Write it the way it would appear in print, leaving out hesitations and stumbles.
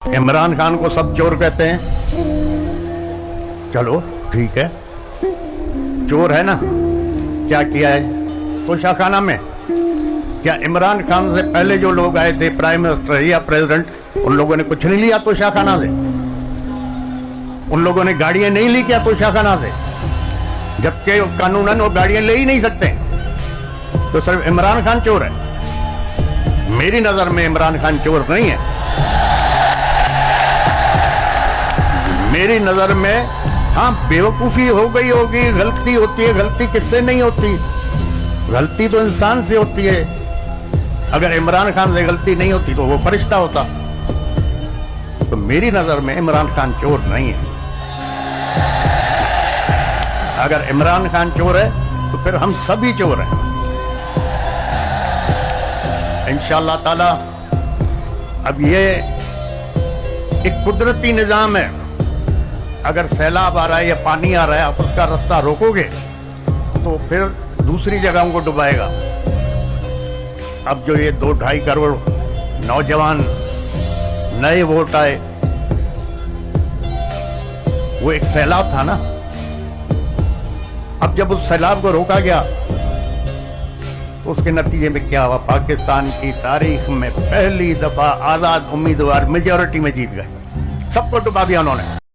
इमरान खान को सब चोर कहते हैं। चलो ठीक है, चोर है ना। क्या किया है तोशाखाना में? क्या इमरान खान से पहले जो लोग आए थे, प्राइम मिनिस्टर या प्रेसिडेंट, उन लोगों ने कुछ नहीं लिया तोशाखाना से? उन लोगों ने गाड़ियां नहीं ली क्या तोशाखाना से? जबकि कानूनन वो गाड़ियां ले ही नहीं सकते। तो सिर्फ इमरान खान चोर है? मेरी नजर में इमरान खान चोर नहीं है। मेरी नजर में हाँ, बेवकूफी हो गई होगी, गलती होती है। गलती किससे नहीं होती? गलती तो इंसान से होती है। अगर इमरान खान से गलती नहीं होती तो वो फरिश्ता होता। तो मेरी नजर में इमरान खान चोर नहीं है। अगर इमरान खान चोर है तो फिर हम सभी चोर हैं। इंशाअल्लाह ताला अब ये एक कुदरती निजाम है। अगर सैलाब आ रहा है या पानी आ रहा है, आप उसका रास्ता रोकोगे तो फिर दूसरी जगहों को डुबाएगा। अब जो ये 2-2.5 करोड़ नौजवान नए वोट आए, वो एक सैलाब था ना। अब जब उस सैलाब को रोका गया तो उसके नतीजे में क्या हुआ? पाकिस्तान की तारीख में पहली दफा आजाद उम्मीदवार मेजॉरिटी में जीत गए। सबको डुबा दिया उन्होंने।